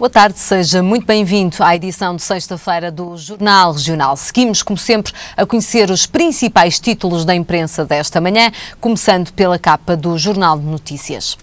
Boa tarde, seja muito bem-vindo à edição de sexta-feira do Jornal Regional. Seguimos, como sempre, a conhecer os principais títulos da imprensa desta manhã, começando pela capa do Jornal de Notícias.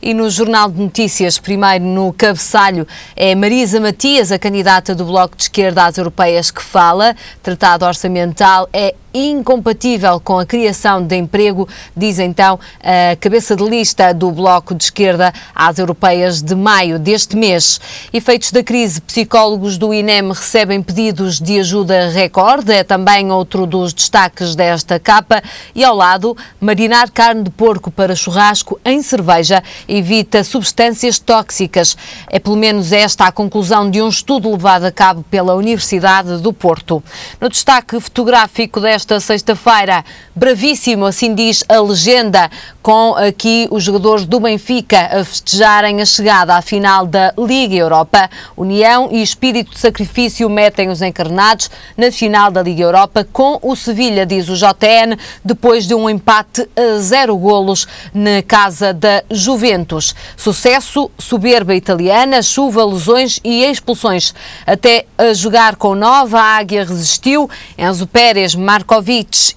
E no Jornal de Notícias, primeiro no cabeçalho, é Marisa Matias, a candidata do Bloco de Esquerda às Europeias, que fala. Tratado orçamental é incompatível com a criação de emprego, diz então a cabeça de lista do Bloco de Esquerda às Europeias de maio deste mês. Efeitos da crise, psicólogos do INEM recebem pedidos de ajuda recorde, é também outro dos destaques desta capa. E ao lado, marinar carne de porco para churrasco em cerveja evita substâncias tóxicas. É pelo menos esta a conclusão de um estudo levado a cabo pela Universidade do Porto. No destaque fotográfico desta sexta-feira, bravíssimo, assim diz a legenda, com aqui os jogadores do Benfica a festejarem a chegada à final da Liga Europa. União e espírito de sacrifício metem os encarnados na final da Liga Europa com o Sevilha, diz o JN, depois de um empate a 0 golos na casa da Juventus. Sucesso, soberba italiana, chuva, lesões e expulsões. Até a jogar com Nova, a Águia resistiu. Enzo Pérez, Markovic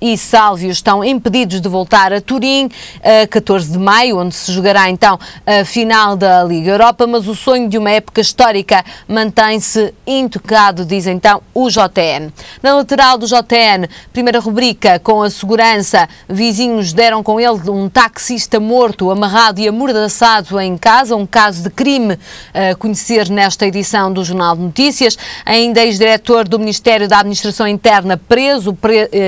e Sálvio estão impedidos de voltar a Turim a 14 de maio, onde se jogará então a final da Liga Europa, mas o sonho de uma época histórica mantém-se intocado, diz então o JN. Na lateral do JN, primeira rubrica com a segurança, vizinhos deram com ele um taxista morto, amarrado e amordaçado em casa, um caso de crime a conhecer nesta edição do Jornal de Notícias. Ainda ex-diretor do Ministério da Administração Interna preso,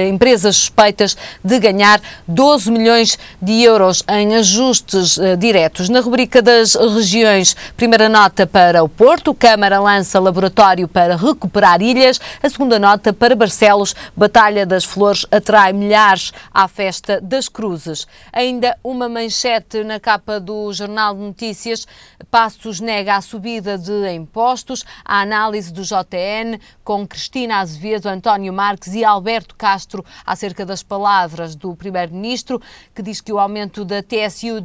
empresas suspeitas de ganhar 12 milhões de euros em ajustes diretos. Na rubrica das regiões, primeira nota para o Porto, Câmara lança laboratório para recuperar ilhas. A segunda nota para Barcelos, Batalha das Flores atrai milhares à Festa das Cruzes. Ainda uma manchete na capa do Jornal de Notícias, Passos nega a subida de impostos, a análise do JN com Cristina Azevedo, António Marques e Alberto Castro acerca das palavras do Primeiro-Ministro, que diz que o aumento da TSU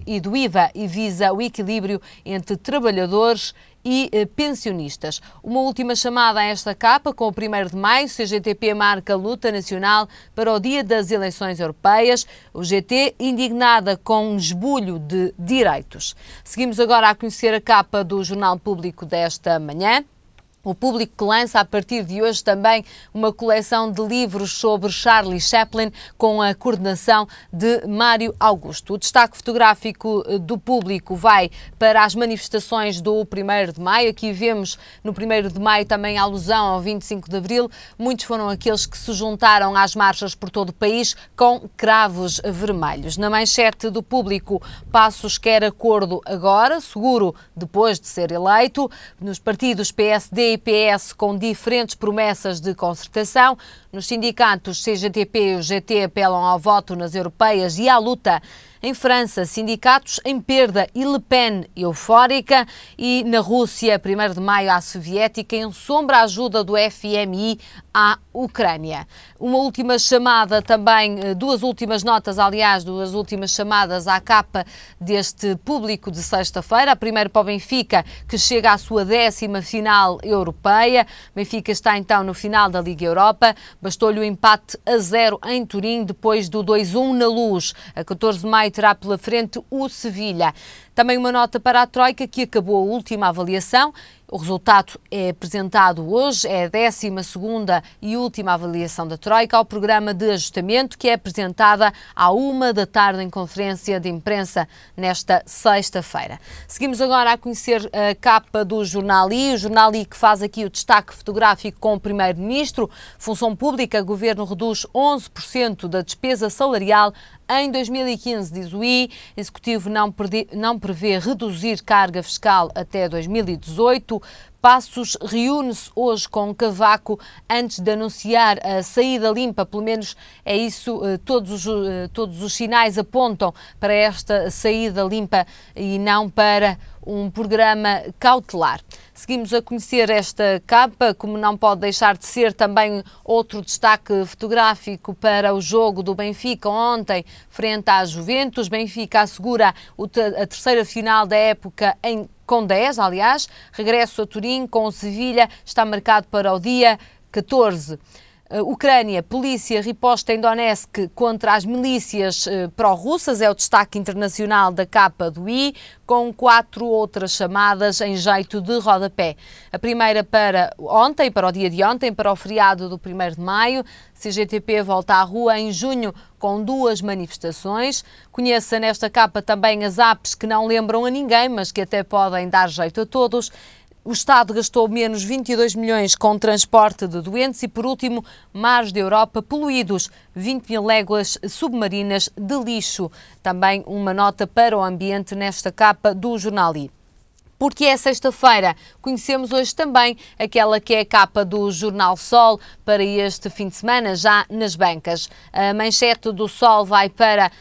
e do IVA visa o equilíbrio entre trabalhadores e pensionistas. Uma última chamada a esta capa, com o 1º de maio, CGTP marca luta nacional para o dia das eleições europeias. O GT indignada com um esbulho de direitos. Seguimos agora a conhecer a capa do Jornal Público desta manhã. O Público que lança a partir de hoje também uma coleção de livros sobre Charlie Chaplin com a coordenação de Mário Augusto. O destaque fotográfico do Público vai para as manifestações do 1º de maio. Aqui vemos no 1º de maio também a alusão ao 25 de abril. Muitos foram aqueles que se juntaram às marchas por todo o país com cravos vermelhos. Na manchete do Público, Passos quer acordo agora, seguro depois de ser eleito. Nos partidos PSD e PS com diferentes promessas de concertação. Nos sindicatos CGTP e o GT apelam ao voto nas europeias e à luta. Em França, sindicatos em perda e Le Pen eufórica. E na Rússia, 1º de maio, a soviética ensombra a ajuda do FMI à Ucrânia. Uma última chamada também, duas últimas notas, aliás, duas últimas chamadas à capa deste Público de sexta-feira. A primeira para o Benfica, que chega à sua 10ª final europeia. Benfica está então no final da Liga Europa. Bastou-lhe o empate a 0 em Turim, depois do 2-1 na Luz. A 14 de maio terá pela frente o Sevilha. Também uma nota para a Troika, que acabou a última avaliação. O resultado é apresentado hoje, é a 12ª e última avaliação da Troika ao programa de ajustamento, que é apresentada à 1 da tarde em conferência de imprensa nesta sexta-feira. Seguimos agora a conhecer a capa do Jornal I, o Jornal I que faz aqui o destaque fotográfico com o Primeiro-Ministro. Função Pública, Governo reduz 11% da despesa salarial em 2015, diz o I. Executivo não prevê reduzir carga fiscal até 2018. Passos reúne-se hoje com Cavaco antes de anunciar a saída limpa, pelo menos é isso, todos os sinais apontam para esta saída limpa e não para um programa cautelar. Seguimos a conhecer esta capa, como não pode deixar de ser também outro destaque fotográfico para o jogo do Benfica ontem frente à Juventus. Benfica assegura a terceira final da época com 10, aliás. Regresso a Turim com o Sevilha está marcado para o dia 14. Ucrânia, polícia riposta em Donetsk contra as milícias pró-russas, é o destaque internacional da capa do I, com 4 outras chamadas em jeito de rodapé. A primeira para ontem, para o dia de ontem, para o feriado do 1º de maio. CGTP volta à rua em junho com 2 manifestações. Conheça nesta capa também as apps que não lembram a ninguém, mas que até podem dar jeito a todos. O Estado gastou menos 22 milhões com transporte de doentes e, por último, mares da Europa poluídos, 20 mil léguas submarinas de lixo. Também uma nota para o ambiente nesta capa do Jornal I. Porque é sexta-feira, conhecemos hoje também aquela que é a capa do Jornal Sol para este fim de semana, já nas bancas. A manchete do Sol vai para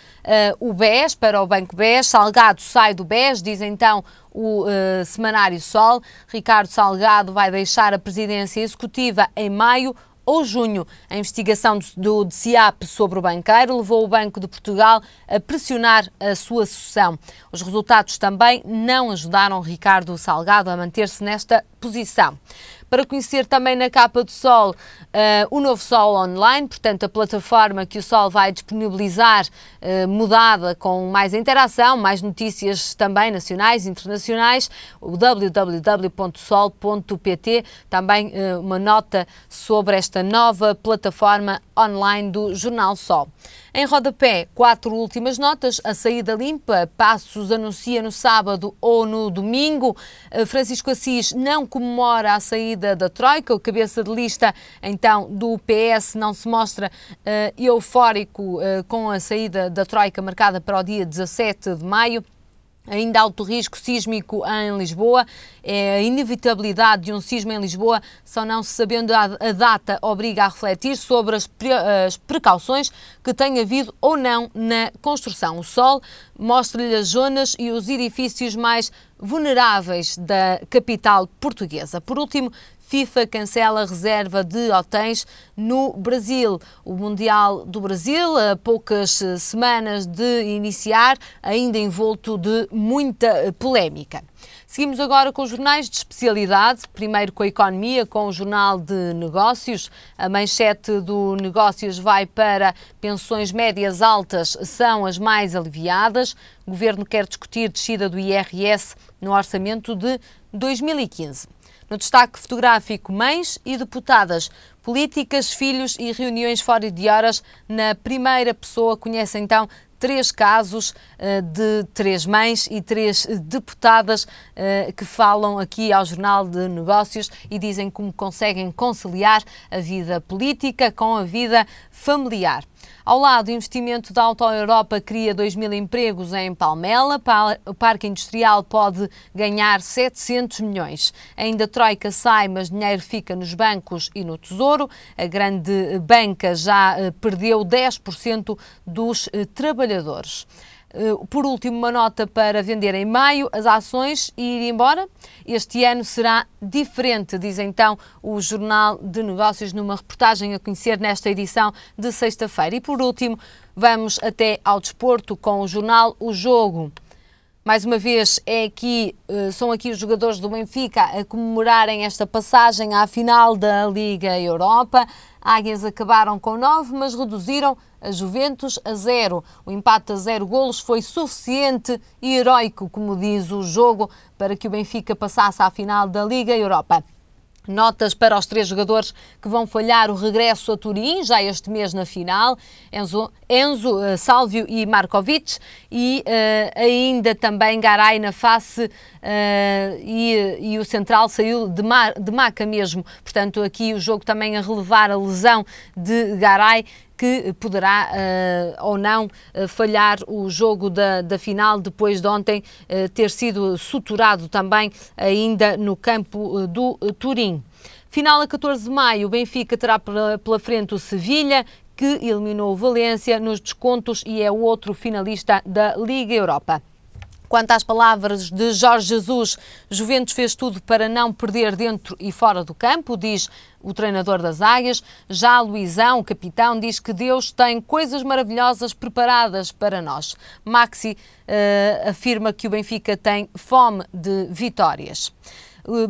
o BES, para o Banco BES. Salgado sai do BES, diz então o Semanário Sol. Ricardo Salgado vai deixar a presidência executiva em maio ou junho. A investigação do DCAP sobre o banqueiro levou o Banco de Portugal a pressionar a sua sucessão. Os resultados também não ajudaram Ricardo Salgado a manter-se nesta posição. Para conhecer também na capa do Sol o novo Sol Online, portanto a plataforma que o Sol vai disponibilizar mudada com mais interação, mais notícias também nacionais e internacionais, o www.sol.pt, também uma nota sobre esta nova plataforma online do Jornal Sol. Em rodapé, 4 últimas notas, a saída limpa, Passos anuncia no sábado ou no domingo, Francisco Assis não comemora a saída da Troika, o cabeça de lista então do PS não se mostra eufórico com a saída da Troika marcada para o dia 17 de maio. Ainda alto risco sísmico em Lisboa, a inevitabilidade de um sismo em Lisboa, só não se sabendo a data, obriga a refletir sobre as precauções que tem havido ou não na construção. O Sol mostra-lhe as zonas e os edifícios mais vulneráveis da capital portuguesa. Por último, FIFA cancela a reserva de hotéis no Brasil. O Mundial do Brasil, a poucas semanas de iniciar, ainda envolto de muita polémica. Seguimos agora com os jornais de especialidade, primeiro com a economia, com o Jornal de Negócios. A manchete do Negócios vai para pensões médias altas são as mais aliviadas. O Governo quer discutir descida do IRS no orçamento de 2015. No destaque fotográfico, mães e deputadas, políticas, filhos e reuniões fora de horas. Na primeira pessoa conhece então 3 casos de 3 mães e 3 deputadas que falam aqui ao Jornal de Negócios e dizem como conseguem conciliar a vida política com a vida familiar. Ao lado, o investimento da Auto Europa cria 2.000 empregos em Palmela. O parque industrial pode ganhar 700 milhões. Ainda a Troika sai, mas dinheiro fica nos bancos e no Tesouro. A grande banca já perdeu 10% dos trabalhadores. Por último, uma nota para vender em maio as ações e ir embora. Este ano será diferente, diz então o Jornal de Negócios numa reportagem a conhecer nesta edição de sexta-feira. E por último, vamos até ao desporto com o jornal O Jogo. Mais uma vez, são aqui os jogadores do Benfica a comemorarem esta passagem à final da Liga Europa. Águias acabaram com 9, mas reduziram a Juventus a 0. O empate a 0 golos foi suficiente e heroico, como diz o jogo, para que o Benfica passasse à final da Liga Europa. Notas para os 3 jogadores que vão falhar o regresso a Turim, já este mês na final. Enzo, Sálvio e Markovic, e ainda também Garay na face e o central saiu de maca mesmo. Portanto, aqui o jogo também a relevar a lesão de Garay, que poderá ou não falhar o jogo da final, depois de ontem ter sido suturado também ainda no campo do Turim. Final a 14 de maio, o Benfica terá pela frente o Sevilha, que eliminou o Valência nos descontos e é o outro finalista da Liga Europa. Quanto às palavras de Jorge Jesus, Juventus fez tudo para não perder dentro e fora do campo, diz o treinador das Águias. Já Luizão, o capitão, diz que Deus tem coisas maravilhosas preparadas para nós. Maxi afirma que o Benfica tem fome de vitórias.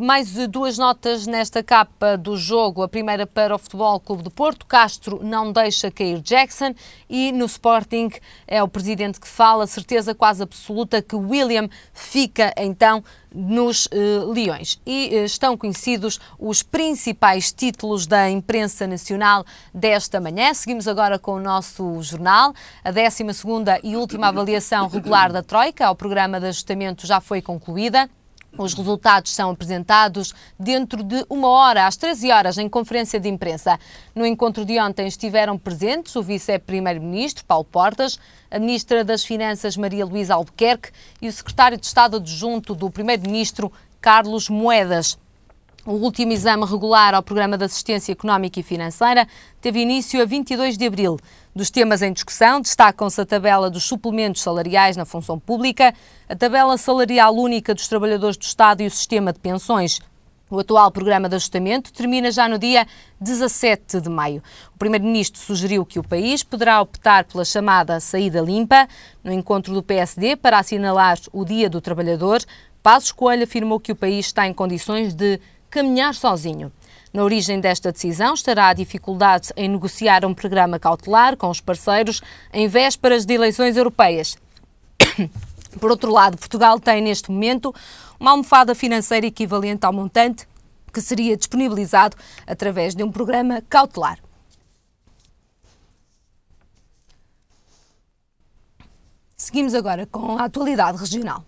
Mais duas notas nesta capa do jogo. A primeira para o Futebol Clube do Porto. Castro não deixa cair Jackson. E no Sporting é o presidente que fala, certeza quase absoluta que William fica então nos Leões. E estão conhecidos os principais títulos da imprensa nacional desta manhã. Seguimos agora com o nosso jornal. A 12ª e última avaliação regular da Troika ao programa de ajustamento já foi concluída. Os resultados são apresentados dentro de 1 hora, às 13 horas, em conferência de imprensa. No encontro de ontem estiveram presentes o vice-primeiro-ministro, Paulo Portas, a ministra das Finanças, Maria Luísa Albuquerque, e o secretário de Estado adjunto do primeiro-ministro, Carlos Moedas. O último exame regular ao Programa de Assistência Económica e Financeira teve início a 22 de abril. Dos temas em discussão, destacam-se a tabela dos suplementos salariais na função pública, a tabela salarial única dos trabalhadores do Estado e o sistema de pensões. O atual programa de ajustamento termina já no dia 17 de maio. O Primeiro-Ministro sugeriu que o país poderá optar pela chamada saída limpa. No encontro do PSD, para assinalar o Dia do Trabalhador, Passos Coelho afirmou que o país está em condições de caminhar sozinho. Na origem desta decisão estará a dificuldade em negociar um programa cautelar com os parceiros em vésperas de eleições europeias. Por outro lado, Portugal tem neste momento uma almofada financeira equivalente ao montante que seria disponibilizado através de um programa cautelar. Seguimos agora com a atualidade regional.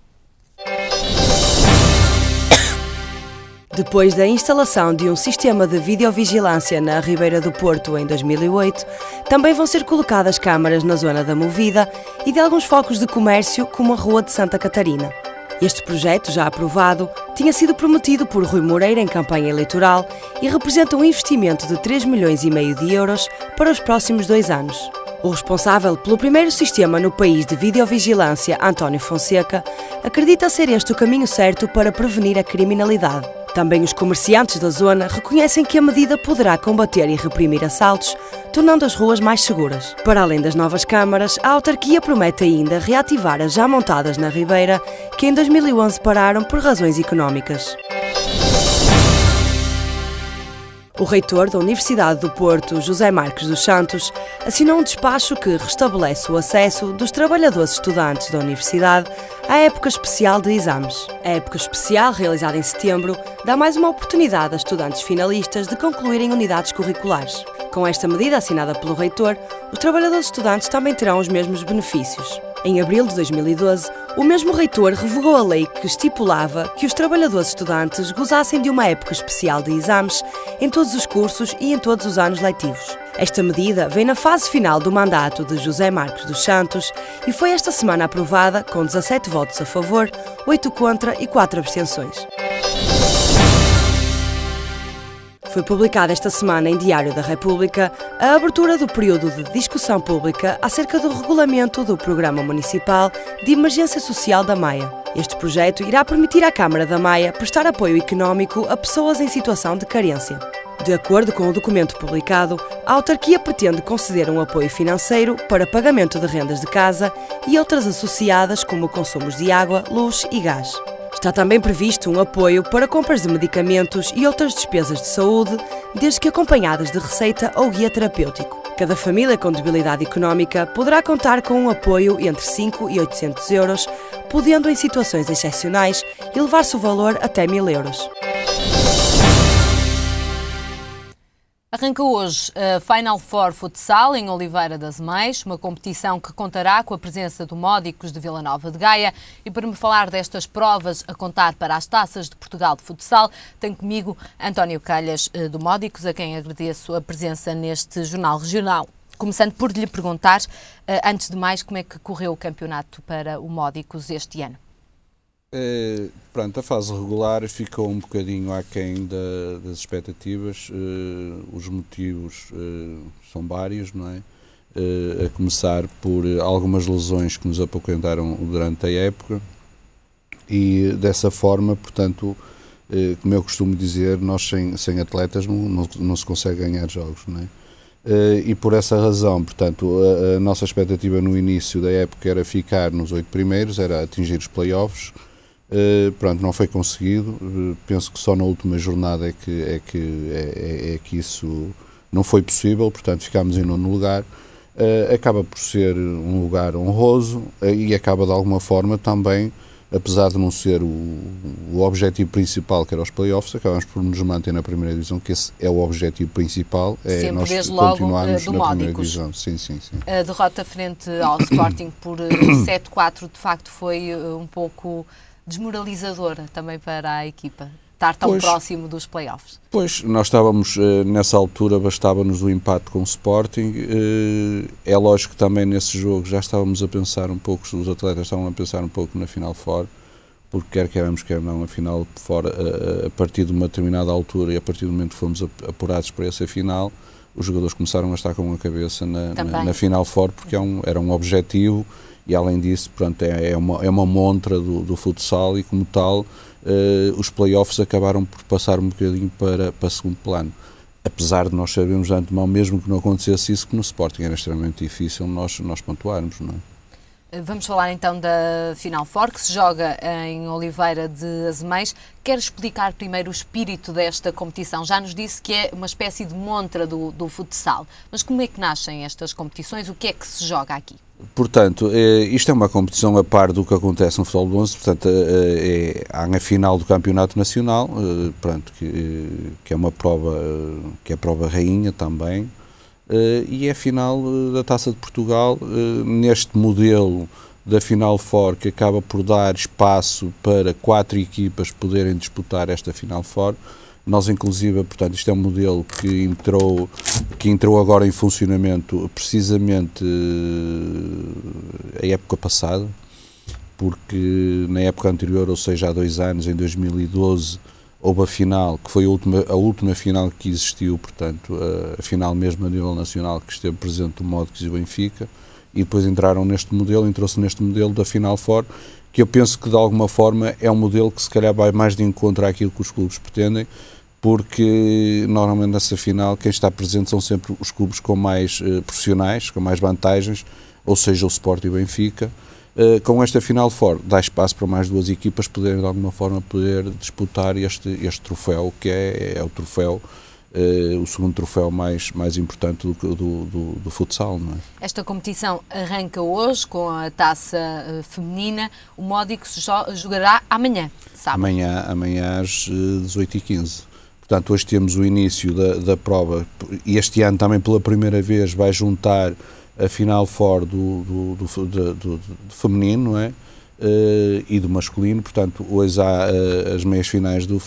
Depois da instalação de um sistema de videovigilância na Ribeira do Porto em 2008, também vão ser colocadas câmaras na zona da Movida e de alguns focos de comércio, como a Rua de Santa Catarina. Este projeto, já aprovado, tinha sido prometido por Rui Moreira em campanha eleitoral e representa um investimento de 3,5 milhões de euros para os próximos 2 anos. O responsável pelo primeiro sistema no país de videovigilância, António Fonseca, acredita ser este o caminho certo para prevenir a criminalidade. Também os comerciantes da zona reconhecem que a medida poderá combater e reprimir assaltos, tornando as ruas mais seguras. Para além das novas câmaras, a autarquia promete ainda reativar as já montadas na Ribeira, que em 2011 pararam por razões económicas. O reitor da Universidade do Porto, José Marques dos Santos, assinou um despacho que restabelece o acesso dos trabalhadores estudantes da Universidade à época especial de exames. A época especial, realizada em setembro, dá mais uma oportunidade a estudantes finalistas de concluírem unidades curriculares. Com esta medida assinada pelo reitor, os trabalhadores estudantes também terão os mesmos benefícios. Em abril de 2012, o mesmo reitor revogou a lei que estipulava que os trabalhadores estudantes gozassem de uma época especial de exames em todos os cursos e em todos os anos letivos. Esta medida vem na fase final do mandato de José Marques dos Santos e foi esta semana aprovada com 17 votos a favor, 8 contra e 4 abstenções. Foi publicada esta semana em Diário da República a abertura do período de discussão pública acerca do regulamento do Programa Municipal de Emergência Social da Maia. Este projeto irá permitir à Câmara da Maia prestar apoio económico a pessoas em situação de carência. De acordo com o documento publicado, a autarquia pretende conceder um apoio financeiro para pagamento de rendas de casa e outras associadas como consumos de água, luz e gás. Está também previsto um apoio para compras de medicamentos e outras despesas de saúde, desde que acompanhadas de receita ou guia terapêutico. Cada família com debilidade económica poderá contar com um apoio entre 5 e 800 euros, podendo em situações excepcionais elevar-se o valor até 1.000 euros. Arranca hoje a Final Four Futsal em Oliveira das Meias, uma competição que contará com a presença do Módicos de Vila Nova de Gaia. E para me falar destas provas a contar para as Taças de Portugal de Futsal, tenho comigo António Calhas do Módicos, a quem agradeço a presença neste Jornal Regional. Começando por lhe perguntar, antes de mais, como é que correu o campeonato para o Módicos este ano? Pronto, a fase regular ficou um bocadinho aquém das expectativas. Os motivos são vários, não é? A começar por algumas lesões que nos apoquentaram durante a época e dessa forma, portanto, como eu costumo dizer, nós sem atletas não se consegue ganhar jogos, não é? E por essa razão, portanto, a nossa expectativa no início da época era ficar nos 8 primeiros, era atingir os play-offs. Pronto, não foi conseguido. Penso que só na última jornada é que isso não foi possível, portanto ficámos em 9º lugar. Acaba por ser um lugar honroso e acaba de alguma forma também, apesar de não ser o objetivo principal, que era os play-offs, acabamos por nos manter na primeira divisão, que esse é o objetivo principal, é sempre nós desde logo continuarmos do na Módicos. primeira divisão. Sim. A derrota frente ao Sporting por 7-4 de facto foi um pouco desmoralizadora também para a equipa, estar tão próximo dos play-offs. Pois, nós estávamos, nessa altura, bastava-nos o empate com o Sporting. É lógico que também nesse jogo já estávamos a pensar um pouco, os atletas estavam a pensar um pouco na Final Four, porque quer queiramos, quer não, a Final Four, a partir de uma determinada altura e a partir do momento que fomos apurados para essa final, os jogadores começaram a estar com a cabeça na Final Four, porque era um objetivo. E além disso, pronto, é uma montra do futsal e como tal os play-offs acabaram por passar um bocadinho para segundo plano. Apesar de nós sabermos de antemão, mesmo que não acontecesse isso, que no Sporting era extremamente difícil nós pontuarmos, não é? Vamos falar então da Final Four, que se joga em Oliveira de Meias. Quero explicar primeiro o espírito desta competição. Já nos disse que é uma espécie de montra do futsal. Mas como é que nascem estas competições? O que é que se joga aqui? Portanto, isto é uma competição a par do que acontece no futebol de 11, portanto, há a final do Campeonato Nacional, pronto, que é uma prova, que é a prova rainha também, e é a final da Taça de Portugal, neste modelo da Final Four, que acaba por dar espaço para 4 equipas poderem disputar esta Final Four. Nós, inclusive, portanto, isto é um modelo que entrou agora em funcionamento precisamente a época passada, porque na época anterior, ou seja, há 2 anos, em 2012, houve a final, que foi a última final que existiu, portanto, a final mesmo a nível nacional, que esteve presente o Módicos e o Benfica, e depois entrou-se neste modelo da Final Four, que eu penso que de alguma forma é um modelo que se calhar vai mais de encontro àquilo que os clubes pretendem, porque normalmente nessa final quem está presente são sempre os clubes com mais profissionais, com mais vantagens, ou seja, o Sport e o Benfica. Com esta Final Four dá espaço para mais 2 equipas poderem de alguma forma disputar este troféu, que é o troféu, o segundo troféu mais importante do futsal, não é? Esta competição arranca hoje com a taça feminina. O Módicos jogará amanhã, sábado. Amanhã às 18h15. Portanto, hoje temos o início da prova, e este ano também pela primeira vez vai juntar a Final Four do feminino, não é? E do masculino. Portanto, hoje há as meias finais do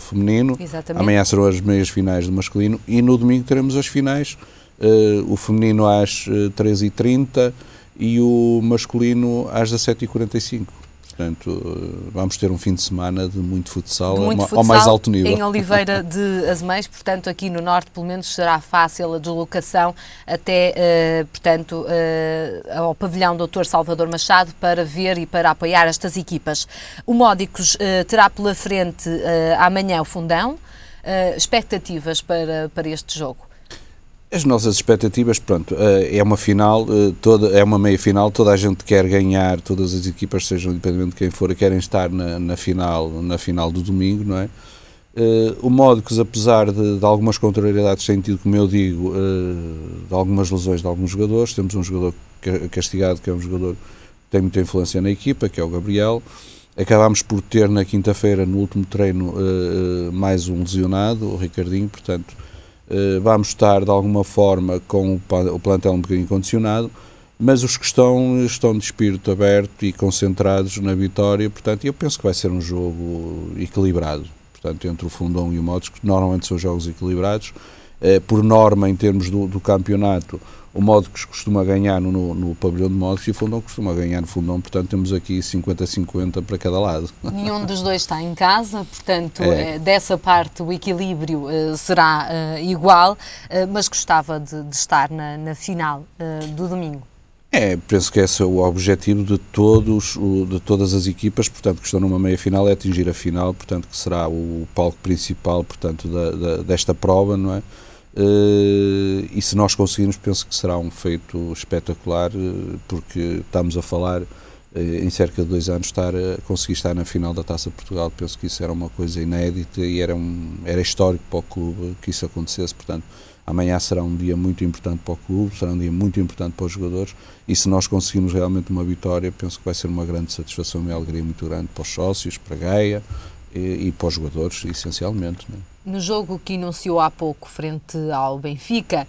feminino. Exatamente. Amanhã serão as meias finais do masculino e no domingo teremos as finais, o feminino às 13h30 e o masculino às 17h45. Portanto, vamos ter um fim de semana de muito futsal, ao mais alto nível. Em Oliveira de Meias, portanto, aqui no Norte, pelo menos, será fácil a deslocação até, portanto, ao pavilhão Dr. Salvador Machado para ver e para apoiar estas equipas. O Módicos terá pela frente amanhã o Fundão. Expectativas para este jogo? As nossas expectativas, pronto, é uma final, é uma meia-final, toda a gente quer ganhar, todas as equipas, sejam independente de quem for, querem estar na final do domingo, não é? O Módicos, apesar de algumas contrariedades tem tido, como eu digo, de algumas lesões de alguns jogadores, temos um jogador castigado, que é um jogador que tem muita influência na equipa, que é o Gabriel. Acabámos por ter na quinta-feira, no último treino, mais um lesionado, o Ricardinho, portanto, vamos estar de alguma forma com o plantel um bocadinho condicionado, mas os que estão de espírito aberto e concentrados na vitória, portanto, eu penso que vai ser um jogo equilibrado, portanto, entre o Fundão e o Módicos, que normalmente são jogos equilibrados. Por norma, em termos do campeonato, o Módicos costuma ganhar no pavilhão de Módicos e o Fundão costuma ganhar no Fundão, portanto temos aqui 50-50 para cada lado. Nenhum dos dois está em casa, portanto dessa parte o equilíbrio será igual, mas gostava de estar na final do domingo. Penso que esse é o objetivo de todas as equipas, portanto, que estão numa meia-final, é atingir a final, portanto, que será o palco principal, portanto, desta prova, não é? E se nós conseguirmos, penso que será um feito espetacular, porque estamos a falar em cerca de 2 anos conseguir estar na final da Taça de Portugal. Penso que isso era uma coisa inédita e era histórico para o clube que isso acontecesse. Portanto, amanhã será um dia muito importante para o clube, será um dia muito importante para os jogadores, e se nós conseguirmos realmente uma vitória, penso que vai ser uma grande satisfação e uma alegria muito grande para os sócios, para a Gaia e para os jogadores, essencialmente, não é? No jogo que enunciou há pouco, frente ao Benfica,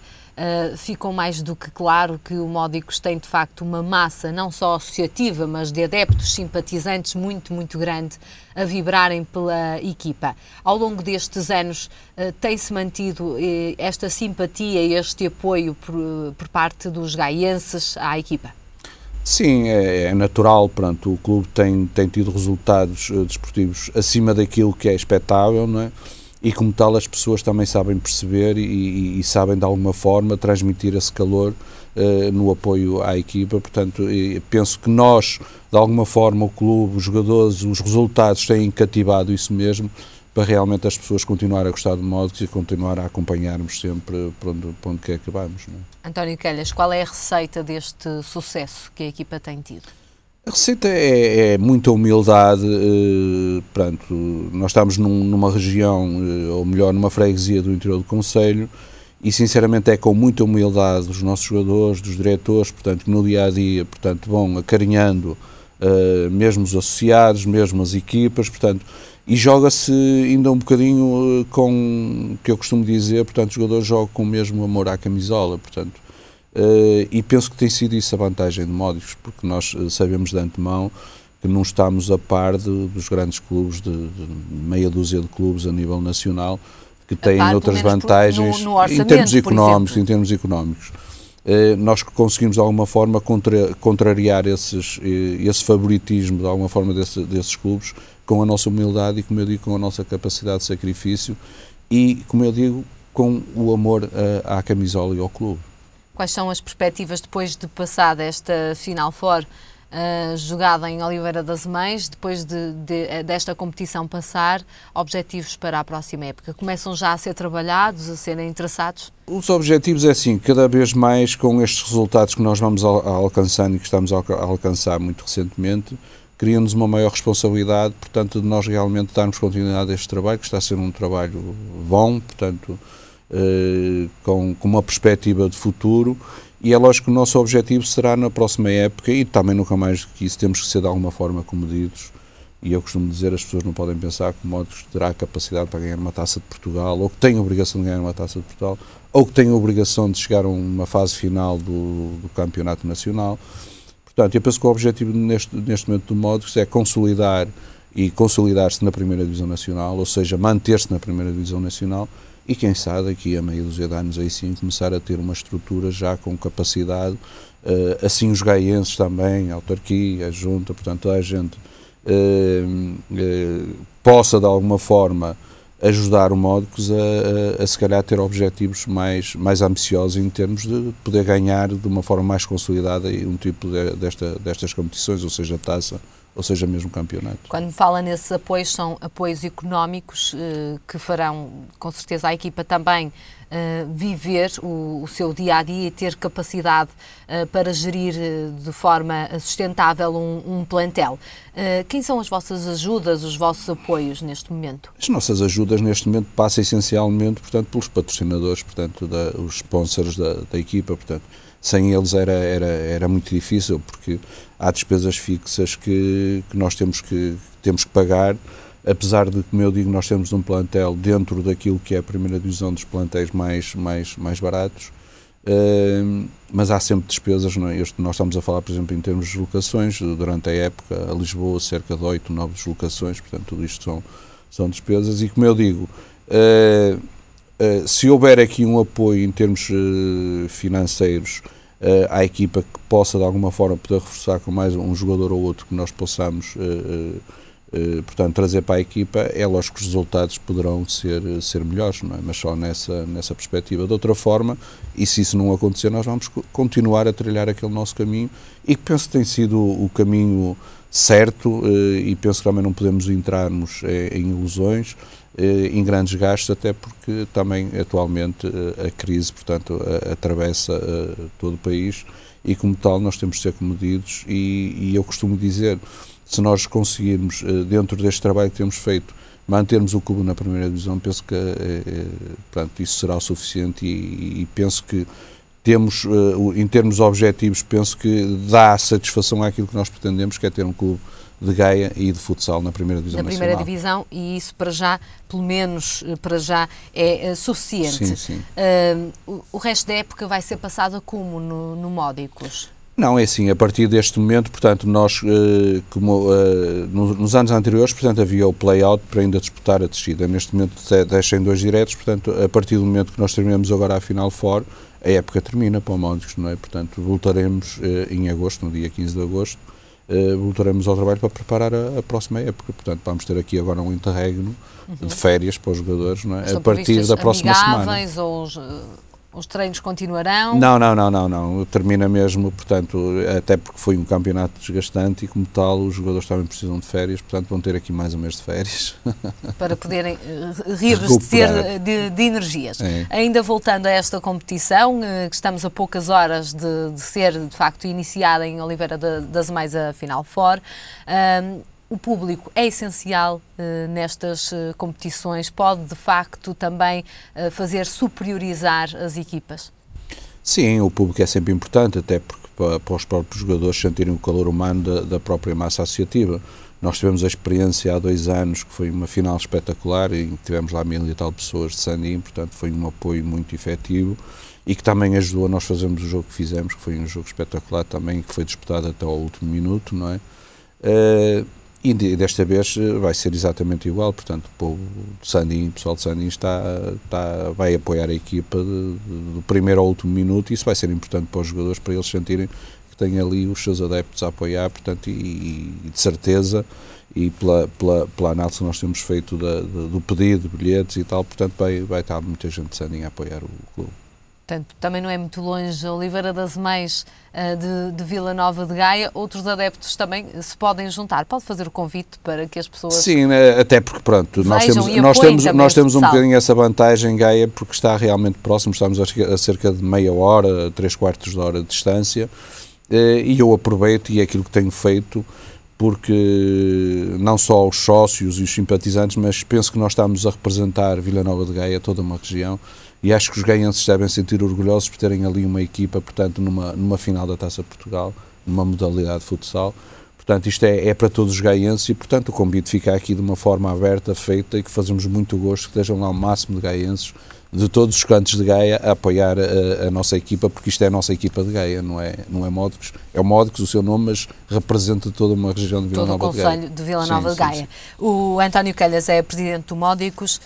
ficou mais do que claro que o Módicos tem de facto uma massa não só associativa, mas de adeptos, simpatizantes muito, muito grande a vibrarem pela equipa. Ao longo destes anos tem-se mantido esta simpatia e este apoio por parte dos gaienses à equipa? Sim, é natural, pronto, o clube tem tido resultados desportivos acima daquilo que é expectável, não é? E como tal as pessoas também sabem perceber e sabem de alguma forma transmitir esse calor no apoio à equipa. Portanto, penso que nós, de alguma forma, o clube, os jogadores, os resultados têm cativado isso mesmo, para realmente as pessoas continuarem a gostar de Módicos e continuar a acompanhar-nos sempre por onde quer que vamos, não é? António Calhas, qual é a receita deste sucesso que a equipa tem tido? A receita é muita humildade. Pronto, nós estamos numa região, ou melhor, numa freguesia do interior do concelho, e sinceramente é com muita humildade dos nossos jogadores, dos diretores, portanto, que no dia-a-dia, portanto, vão acarinhando mesmo os associados, mesmo as equipas, portanto, e joga-se ainda um bocadinho com, que eu costumo dizer, portanto, os jogadores jogam com o mesmo amor à camisola, portanto, e penso que tem sido isso a vantagem de Módicos, porque nós sabemos de antemão que não estamos a par dos grandes clubes, de meia dúzia de clubes a nível nacional, que têm outras vantagens no orçamento, em termos económicos. Nós conseguimos de alguma forma contrariar esse favoritismo de alguma forma desses clubes com a nossa humildade e, como eu digo, com a nossa capacidade de sacrifício e, como eu digo, com o amor à camisola e ao clube. Quais são as perspectivas depois de passar esta Final Four jogada em Oliveira das Mães, depois desta competição passar, objetivos para a próxima época? Começam já a ser trabalhados, a serem traçados? Os objetivos é assim, cada vez mais com estes resultados que nós vamos alcançando e que estamos a alcançar muito recentemente, cria-nos uma maior responsabilidade, portanto, de nós realmente darmos continuidade a este trabalho, que está a ser um trabalho bom, portanto, com uma perspectiva de futuro, e é lógico que o nosso objetivo será na próxima época, e também nunca mais do que isso, temos que ser de alguma forma comedidos, e eu costumo dizer, as pessoas não podem pensar que o Módicos terá capacidade para ganhar uma Taça de Portugal, ou que tem a obrigação de ganhar uma Taça de Portugal, ou que tem a obrigação de chegar a uma fase final do Campeonato Nacional. Portanto, eu penso que o objetivo neste momento do Módicos é consolidar e consolidar-se na Primeira Divisão Nacional, ou seja, manter-se na Primeira Divisão Nacional, e quem sabe daqui a meia dúzia de anos aí sim começar a ter uma estrutura já com capacidade, assim os gaienses também, a autarquia, a junta, portanto toda a gente possa de alguma forma ajudar o Módicos a se calhar ter objetivos mais ambiciosos em termos de poder ganhar de uma forma mais consolidada um tipo destas competições, ou seja, taça, ou seja, mesmo campeonato. Quando fala nesses apoios, são apoios económicos que farão, com certeza, a equipa também viver o seu dia-a-dia e ter capacidade para gerir de forma sustentável um plantel. Quem são as vossas ajudas, os vossos apoios neste momento? As nossas ajudas neste momento passam essencialmente, portanto, pelos patrocinadores, portanto, os sponsors da equipa, portanto, sem eles era muito difícil, porque há despesas fixas que nós temos que pagar apesar de, como eu digo, nós temos um plantel dentro daquilo que é a primeira divisão dos plantéis mais baratos, mas há sempre despesas, não é? Nós estamos a falar, por exemplo, em termos de deslocações, durante a época, a Lisboa, cerca de 8, 9 deslocações, portanto, tudo isto são despesas, e como eu digo, se houver aqui um apoio em termos financeiros à equipa que possa, de alguma forma, poder reforçar com mais um jogador ou outro que nós possamos portanto, trazer para a equipa, é lógico que os resultados poderão ser melhores, não é? Mas só nessa perspectiva. De outra forma, e se isso não acontecer, nós vamos continuar a trilhar aquele nosso caminho, e que penso que tem sido o caminho certo, e penso que também não podemos entrar-nos em ilusões, em grandes gastos, até porque também atualmente a crise, portanto, atravessa todo o país, e como tal nós temos de ser comedidos, e eu costumo dizer, se nós conseguirmos, dentro deste trabalho que temos feito, mantermos o clube na primeira divisão, penso que portanto, isso será o suficiente, e penso que temos, em termos objetivos, penso que dá satisfação àquilo que nós pretendemos, que é ter um clube de Gaia e de futsal na primeira divisão nacional. Na primeira divisão, e isso para já, pelo menos para já, é suficiente. Sim, sim. O resto da época vai ser passada como no Módicos? Não, é assim, a partir deste momento, portanto, nós, como nos anos anteriores, portanto, havia o play-out para ainda disputar a descida. Neste momento deixem 2 diretos, portanto, a partir do momento que nós terminamos agora a Final Four, a época termina para o Módicos, não é? Portanto, voltaremos em agosto, no dia 15 de agosto, voltaremos ao trabalho para preparar a próxima época. Portanto, vamos ter aqui agora um interregno de férias para os jogadores, não é? Estão a partir da próxima semana. Ou os treinos continuarão? Não. Termina mesmo, portanto, até porque foi um campeonato desgastante, e como tal os jogadores também precisam de férias, portanto vão ter aqui mais um mês de férias. Para poderem reabastecer de energias. É. Ainda voltando a esta competição, que estamos a poucas horas de ser, de facto, iniciada em Oliveira das Meias a Final Four, o público é essencial nestas competições, pode de facto também fazer superiorizar as equipas? Sim, o público é sempre importante, até porque para os próprios jogadores sentirem o calor humano da própria massa associativa. Nós tivemos a experiência há 2 anos, que foi uma final espetacular, em que tivemos lá 1000 e tal pessoas de Sandim, portanto foi um apoio muito efetivo, e que também ajudou a nós fazermos o jogo que fizemos, que foi um jogo espetacular também, que foi disputado até ao último minuto, não é? E desta vez vai ser exatamente igual, portanto o povo de Sandim, o pessoal de Sandim vai apoiar a equipa do primeiro ao último minuto, e isso vai ser importante para os jogadores, para eles sentirem que têm ali os seus adeptos a apoiar, portanto, e de certeza, e pela análise que nós temos feito do pedido de bilhetes e tal, portanto vai estar muita gente de Sandim a apoiar o clube. Portanto, também não é muito longe Oliveira das Meias de Vila Nova de Gaia. Outros adeptos também se podem juntar. Pode fazer o convite para que as pessoas... Sim, até porque, pronto, nós temos um bocadinho essa vantagem em Gaia, porque está realmente próximo, estamos a cerca de meia hora, 3/4 de hora de distância, e eu aproveito, e é aquilo que tenho feito, porque não só os sócios e os simpatizantes, mas penso que nós estamos a representar Vila Nova de Gaia, toda uma região, e acho que os gaienses devem sentir orgulhosos por terem ali uma equipa, portanto, numa final da Taça de Portugal, numa modalidade de futsal. Portanto, isto é para todos os gaienses, e, portanto, o convite fica aqui de uma forma aberta, feita, e que fazemos muito gosto que estejam lá o máximo de gaienses, de todos os cantos de Gaia, a apoiar a nossa equipa, porque isto é a nossa equipa de Gaia, não é Módicos. É o Módicos o seu nome, mas representa toda uma região de Vila Nova de Gaia. Todo o concelho de Vila Nova de Gaia. Sim. O António Calhas é presidente do Módicos,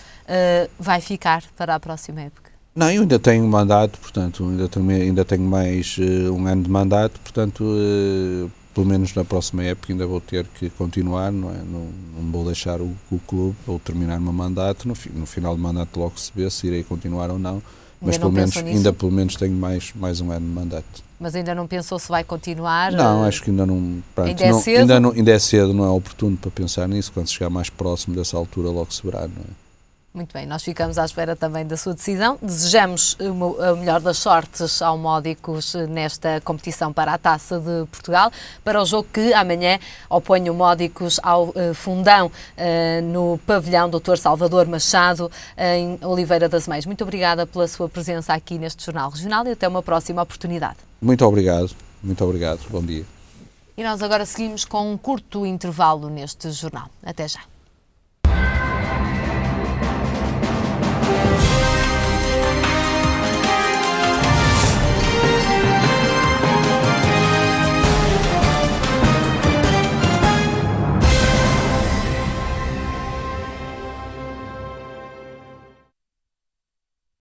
vai ficar para a próxima época? Não, eu ainda tenho mandato, portanto, ainda tenho mais 1 ano de mandato, portanto, pelo menos na próxima época ainda vou ter que continuar, não é? Não vou deixar o clube ou terminar o meu mandato, no final do mandato logo se vê se irei continuar ou não, mas pelo menos tenho mais 1 ano de mandato. Mas ainda não pensou se vai continuar? Não, acho que ainda não... Pronto, ainda é cedo? Ainda é cedo, não é oportuno para pensar nisso, quando chegar mais próximo dessa altura logo se verá, não é? Muito bem, nós ficamos à espera também da sua decisão. Desejamos a melhor das sortes ao Módicos nesta competição para a Taça de Portugal, para o jogo que amanhã opõe o Módicos ao Fundão no pavilhão Dr. Salvador Machado, em Oliveira das Meias. Muito obrigada pela sua presença aqui neste Jornal Regional e até uma próxima oportunidade. Muito obrigado, bom dia. E nós agora seguimos com um curto intervalo neste jornal. Até já.